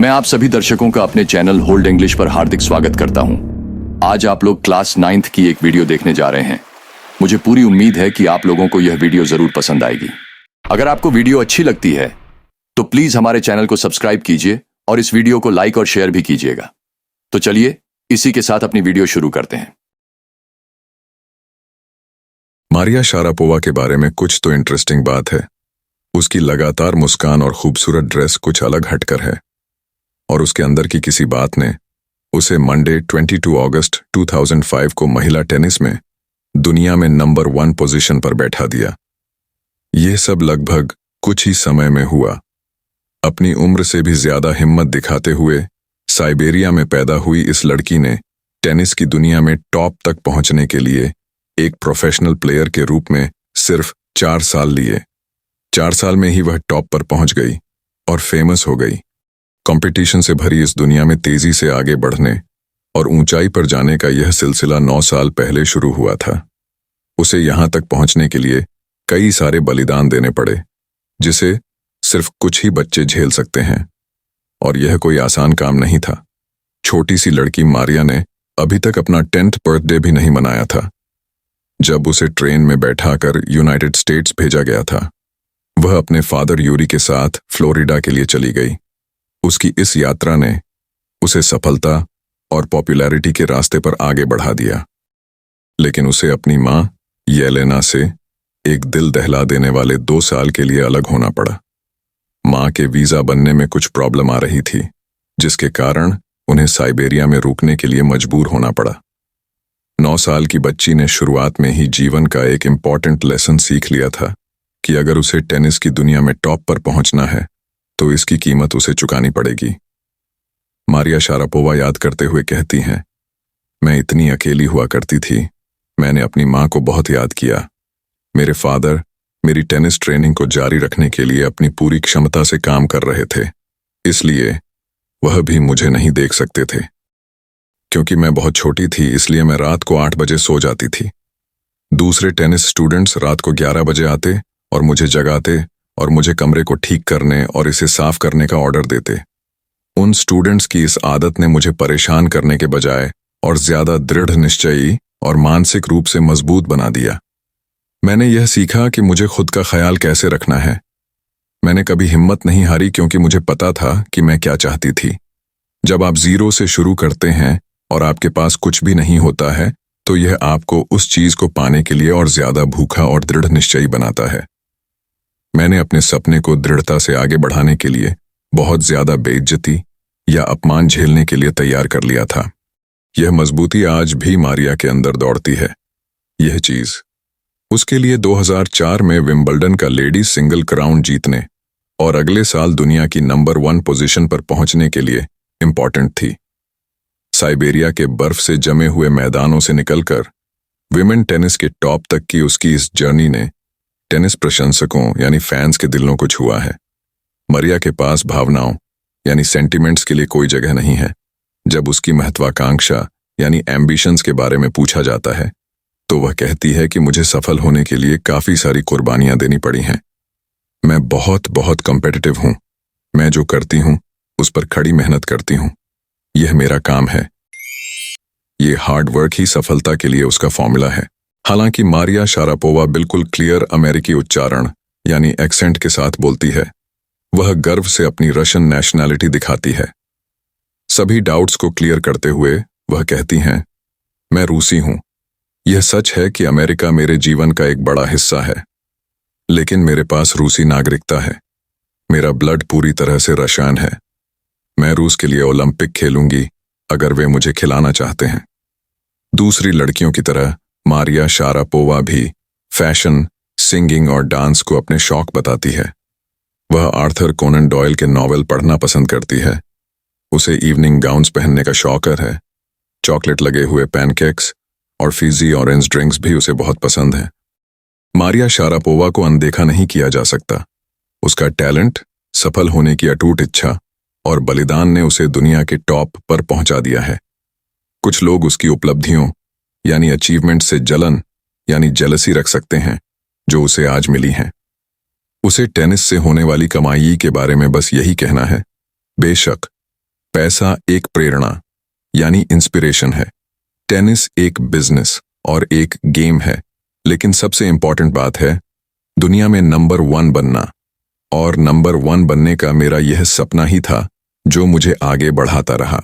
मैं आप सभी दर्शकों का अपने चैनल होल्ड इंग्लिश पर हार्दिक स्वागत करता हूं। आज आप लोग क्लास 9th की एक वीडियो देखने जा रहे हैं। मुझे पूरी उम्मीद है कि आप लोगों को यह वीडियो जरूर पसंद आएगी। अगर आपको वीडियो अच्छी लगती है तो प्लीज हमारे चैनल को सब्सक्राइब कीजिए और इस वीडियो को लाइक और शेयर भी कीजिएगा। तो चलिए इसी के साथ अपनी वीडियो शुरू करते हैं। मारिया शारापोवा के बारे में कुछ तो इंटरेस्टिंग बात है। उसकी लगातार मुस्कान और खूबसूरत ड्रेस कुछ अलग हटकर है, और उसके अंदर की किसी बात ने उसे मंडे 22 अगस्त 2005 को महिला टेनिस में दुनिया में नंबर 1 पोजीशन पर बैठा दिया। यह सब लगभग कुछ ही समय में हुआ। अपनी उम्र से भी ज्यादा हिम्मत दिखाते हुए साइबेरिया में पैदा हुई इस लड़की ने टेनिस की दुनिया में टॉप तक पहुंचने के लिए एक प्रोफेशनल प्लेयर के रूप में सिर्फ 4 साल लिए। 4 साल में ही वह टॉप पर पहुंच गई और फेमस हो गई। कंपटीशन से भरी इस दुनिया में तेजी से आगे बढ़ने और ऊंचाई पर जाने का यह सिलसिला 9 साल पहले शुरू हुआ था। उसे यहां तक पहुंचने के लिए कई सारे बलिदान देने पड़े, जिसे सिर्फ कुछ ही बच्चे झेल सकते हैं, और यह कोई आसान काम नहीं था। छोटी सी लड़की मारिया ने अभी तक अपना 10th बर्थडे भी नहीं मनाया था जब उसे ट्रेन में बैठाकर यूनाइटेड स्टेट्स भेजा गया था। वह अपने फादर यूरी के साथ फ्लोरिडा के लिए चली गई। उसकी इस यात्रा ने उसे सफलता और पॉपुलैरिटी के रास्ते पर आगे बढ़ा दिया, लेकिन उसे अपनी मां येलेना से एक दिल दहला देने वाले 2 साल के लिए अलग होना पड़ा। मां के वीजा बनने में कुछ प्रॉब्लम आ रही थी, जिसके कारण उन्हें साइबेरिया में रुकने के लिए मजबूर होना पड़ा। 9 साल की बच्ची ने शुरुआत में ही जीवन का एक इम्पॉर्टेंट लेसन सीख लिया था कि अगर उसे टेनिस की दुनिया में टॉप पर पहुंचना है तो इसकी कीमत उसे चुकानी पड़ेगी। मारिया शारापोवा याद करते हुए कहती हैं, मैं इतनी अकेली हुआ करती थी। मैंने अपनी मां को बहुत याद किया। मेरे फादर मेरी टेनिस ट्रेनिंग को जारी रखने के लिए अपनी पूरी क्षमता से काम कर रहे थे, इसलिए वह भी मुझे नहीं देख सकते थे। क्योंकि मैं बहुत छोटी थी, इसलिए मैं रात को 8 बजे सो जाती थी। दूसरे टेनिस स्टूडेंट्स रात को 11 बजे आते और मुझे जगाते और मुझे कमरे को ठीक करने और इसे साफ करने का ऑर्डर देते। उन स्टूडेंट्स की इस आदत ने मुझे परेशान करने के बजाय और ज्यादा दृढ़ निश्चयी और मानसिक रूप से मजबूत बना दिया। मैंने यह सीखा कि मुझे खुद का ख्याल कैसे रखना है। मैंने कभी हिम्मत नहीं हारी, क्योंकि मुझे पता था कि मैं क्या चाहती थी। जब आप 0 से शुरू करते हैं और आपके पास कुछ भी नहीं होता है, तो यह आपको उस चीज को पाने के लिए और ज्यादा भूखा और दृढ़ निश्चयी बनाता है। मैंने अपने सपने को दृढ़ता से आगे बढ़ाने के लिए बहुत ज्यादा बेइज्जती या अपमान झेलने के लिए तैयार कर लिया था। यह मजबूती आज भी मारिया के अंदर दौड़ती है। यह चीज उसके लिए 2004 में विंबलडन का लेडीज सिंगल क्राउन जीतने और अगले साल दुनिया की नंबर 1 पोजीशन पर पहुंचने के लिए इंपॉर्टेंट थी। साइबेरिया के बर्फ से जमे हुए मैदानों से निकलकर विमेन टेनिस के टॉप तक की उसकी इस जर्नी ने टेनिस प्रशंसकों यानी फैंस के दिलों को छुआ है। मारिया के पास भावनाओं यानी सेंटिमेंट्स के लिए कोई जगह नहीं है। जब उसकी महत्वाकांक्षा यानी एम्बिशंस के बारे में पूछा जाता है, तो वह कहती है कि मुझे सफल होने के लिए काफी सारी कुर्बानियां देनी पड़ी हैं। मैं बहुत बहुत कॉम्पिटिटिव हूं। मैं जो करती हूं उस पर खड़ी मेहनत करती हूं। यह मेरा काम है। ये हार्ड वर्क ही सफलता के लिए उसका फॉर्मूला है। हालांकि मारिया शारापोवा बिल्कुल क्लियर अमेरिकी उच्चारण यानी एक्सेंट के साथ बोलती है, वह गर्व से अपनी रशियन नेशनैलिटी दिखाती है। सभी डाउट्स को क्लियर करते हुए वह कहती हैं, मैं रूसी हूं। यह सच है कि अमेरिका मेरे जीवन का एक बड़ा हिस्सा है, लेकिन मेरे पास रूसी नागरिकता है। मेरा ब्लड पूरी तरह से रशियन है। मैं रूस के लिए ओलंपिक खेलूंगी अगर वे मुझे खिलाना चाहते हैं। दूसरी लड़कियों की तरह मारिया शारापोवा भी फैशन, सिंगिंग और डांस को अपने शौक बताती है। वह आर्थर कोनन डॉयल के नॉवेल पढ़ना पसंद करती है। उसे इवनिंग गाउन्स पहनने का शौक है। चॉकलेट लगे हुए पैनकेक्स और फिजी ऑरेंज ड्रिंक्स भी उसे बहुत पसंद है। मारिया शारापोवा को अनदेखा नहीं किया जा सकता। उसका टैलेंट, सफल होने की अटूट इच्छा और बलिदान ने उसे दुनिया के टॉप पर पहुंचा दिया है। कुछ लोग उसकी उपलब्धियों यानी अचीवमेंट से जलन यानी जेलसी रख सकते हैं, जो उसे आज मिली हैं। उसे टेनिस से होने वाली कमाई के बारे में बस यही कहना है, बेशक पैसा एक प्रेरणा यानी इंस्पिरेशन है, टेनिस एक बिजनेस और एक गेम है, लेकिन सबसे इंपॉर्टेंट बात है दुनिया में नंबर 1 बनना। और नंबर 1 बनने का मेरा यह सपना ही था जो मुझे आगे बढ़ाता रहा।